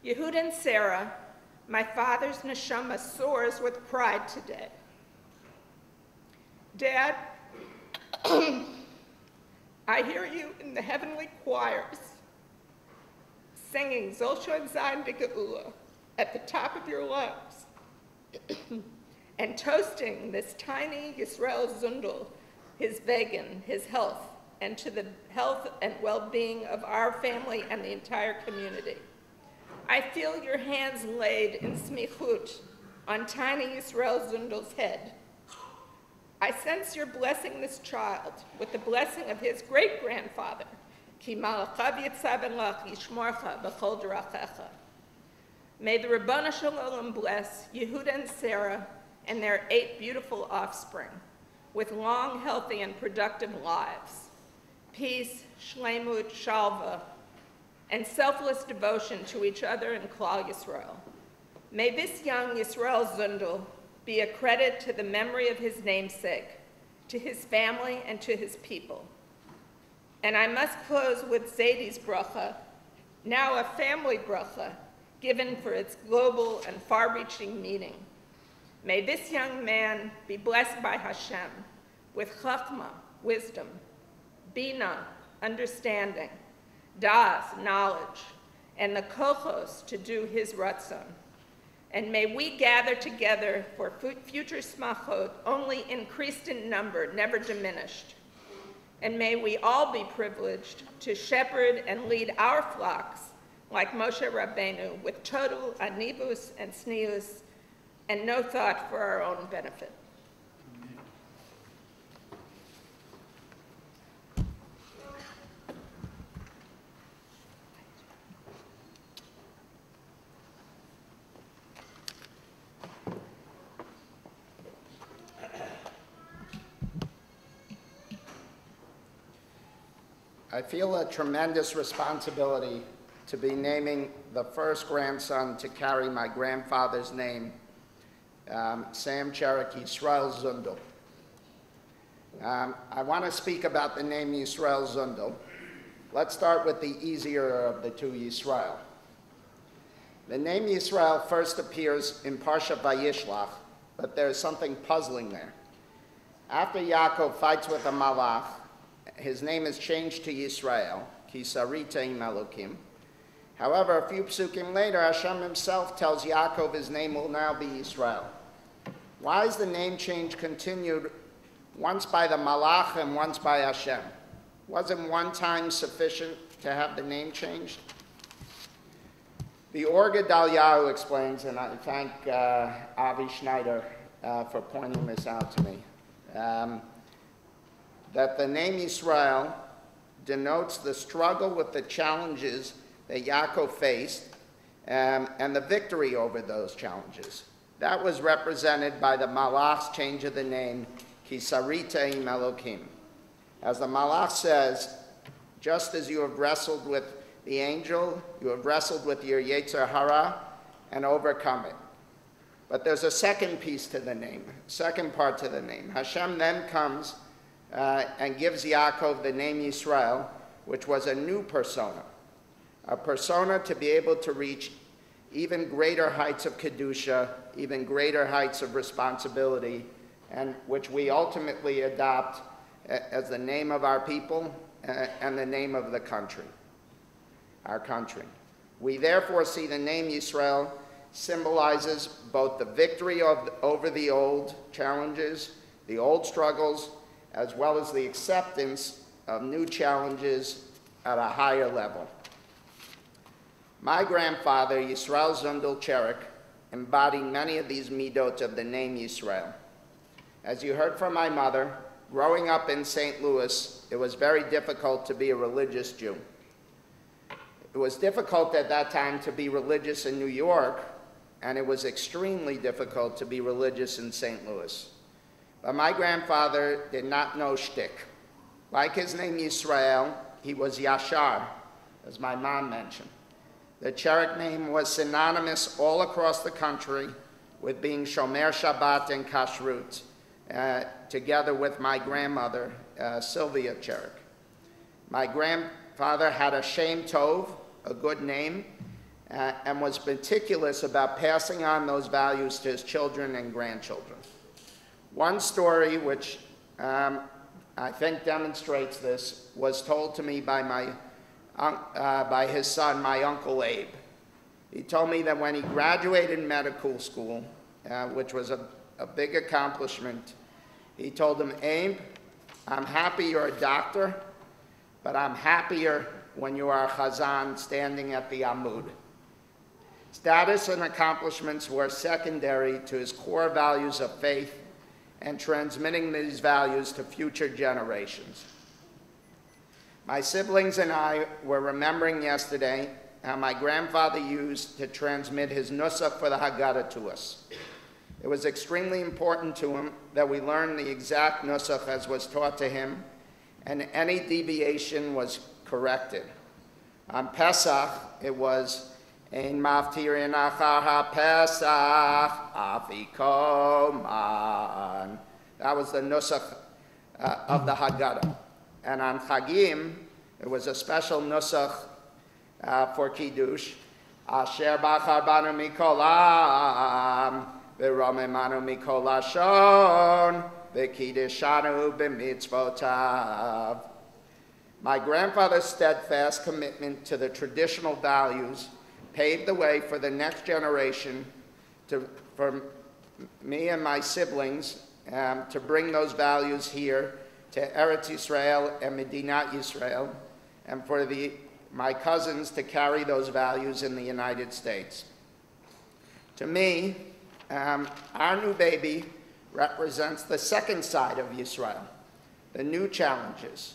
Yehud and Sarah, my father's neshama soars with pride today. Dad, I hear you in the heavenly choirs singing Zolshon Zayin B'Geula at the top of your lungs and toasting this tiny Yisrael Zundel, his vegan, his health, and to the health and well-being of our family and the entire community. I feel your hands laid in smichut on tiny Yisrael Zundel's head. I sense you're blessing this child with the blessing of his great-grandfather, Ki malachav yitzaven lach yishmorcha b'chol derachecha. May the Rabbanu Shalom bless Yehuda and Sarah and their 8 beautiful offspring with long, healthy, and productive lives, peace, shlemut, shalva, and selfless devotion to each other and Klal Yisrael. May this young Yisrael Zundel be a credit to the memory of his namesake, to his family, and to his people. And I must close with Zadie's bracha, now a family bracha, given for its global and far-reaching meaning. May this young man be blessed by Hashem with chachma, wisdom, bina, understanding, das, knowledge, and the kochos to do his ratzon. And may we gather together for future smachot only increased in number, never diminished. And may we all be privileged to shepherd and lead our flocks like Moshe Rabbeinu with total anivus and snius and no thought for our own benefit. I feel a tremendous responsibility to be naming the first grandson to carry my grandfather's name, Sam Cherek Yisrael Zundel. I want to speak about the name Yisrael Zundel. Let's start with the easier of the two Yisrael. The name Yisrael first appears in Parsha Vayishlach, but there's something puzzling there. After Yaakov fights with a malach, his name is changed to Yisrael, Ki sarita im Elokim. However, a few psukim later, Hashem himself tells Yaakov his name will now be Yisrael. Why is the name change continued once by the malach and once by Hashem? Wasn't one time sufficient to have the name changed? The Or Gedaliahu explains, and I thank Avi Schneider for pointing this out to me, that the name Yisrael denotes the struggle with the challenges that Yaakov faced and the victory over those challenges. That was represented by the malach's change of the name, Ki sarita im Elokim. As the malach says, just as you have wrestled with the angel, you have wrestled with your Yetzer Hara and overcome it. But there's a second piece to the name, second part to the name. Hashem then comes and gives Yaakov the name Yisrael, which was a new persona, a persona to be able to reach even greater heights of Kedusha, even greater heights of responsibility, and which we ultimately adopt as the name of our people and the name of the country, our country. We therefore see the name Yisrael symbolizes both the victory over the old challenges, the old struggles, as well as the acceptance of new challenges at a higher level. My grandfather, Yisrael Zundel Cherek, embodied many of these midot of the name Yisrael. As you heard from my mother, growing up in St. Louis, it was very difficult to be a religious Jew. It was difficult at that time to be religious in New York, and it was extremely difficult to be religious in St. Louis. But my grandfather did not know shtick. Like his name Yisrael, he was Yashar, as my mom mentioned. The Cherek name was synonymous all across the country with being Shomer Shabbat and Kashrut, together with my grandmother, Sylvia Cherek. My grandfather had a Shem Tov, a good name, and was meticulous about passing on those values to his children and grandchildren. One story which I think demonstrates this was told to me by his son, my Uncle Abe. He told me that when he graduated medical school, which was a big accomplishment, he told him, "Abe, I'm happy you're a doctor, but I'm happier when you are a chazan standing at the Amud." Status and accomplishments were secondary to his core values of faith and transmitting these values to future generations. My siblings and I were remembering yesterday how my grandfather used to transmit his nusach for the Haggadah to us. It was extremely important to him that we learn the exact nusach as was taught to him, and any deviation was corrected. On Pesach, it was Ein maftirin achar ha-Pesach afikoman. That was the nusach of the Haggadah. And on Chagim, it was a special nusach for Kiddush. Asher bachar banu mikol am, v'romemanu mikol lashon, v'kiddishanu b'mitzvotav. My grandfather's steadfast commitment to the traditional values paved the way for the next generation, for me and my siblings, to bring those values here to Eretz Yisrael and Medinat Yisrael, and for my cousins to carry those values in the United States. To me, our new baby represents the second side of Yisrael, the new challenges.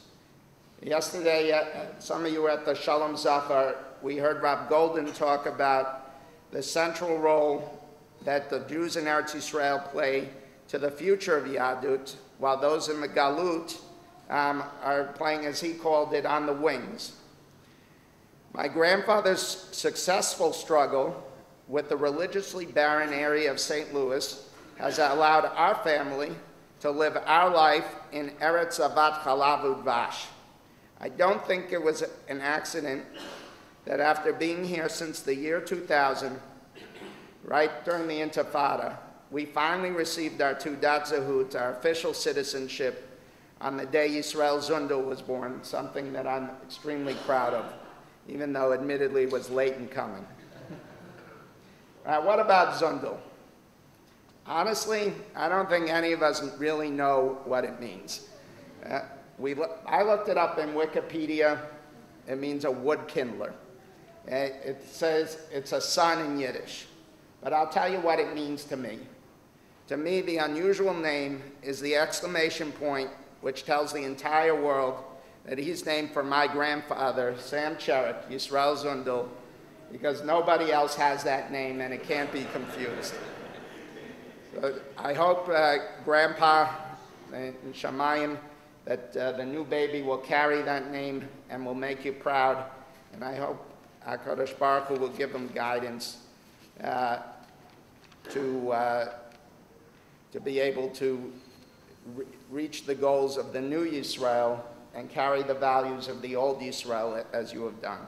Yesterday, some of you were at the Shalom Zachar. We heard Rav Golden talk about the central role that the Jews in Eretz Yisrael play to the future of Yadut, while those in the Galut are playing, as he called it, on the wings. My grandfather's successful struggle with the religiously barren area of St. Louis has allowed our family to live our life in Eretz Avat Chalav Udvash. I don't think it was an accident that after being here since the year 2000, right during the Intifada, we finally received our Teudat Zehut, our official citizenship, on the day Yisrael Zundel was born, something that I'm extremely proud of, even though admittedly it was late in coming. What about Zundel? Honestly, I don't think any of us really know what it means. I looked it up in Wikipedia. It means a wood kindler. It says it's a sun in Yiddish. But I'll tell you what it means to me. To me, the unusual name is the exclamation point which tells the entire world that he's named for my grandfather, Sam Cherrick, Yisrael Zundel, because nobody else has that name and it can't be confused. So I hope, Grandpa and Shamayim, that the new baby will carry that name and will make you proud. And I hope HaKadosh Baruch Hu will give him guidance to be able to reach the goals of the new Yisrael and carry the values of the old Yisrael as you have done.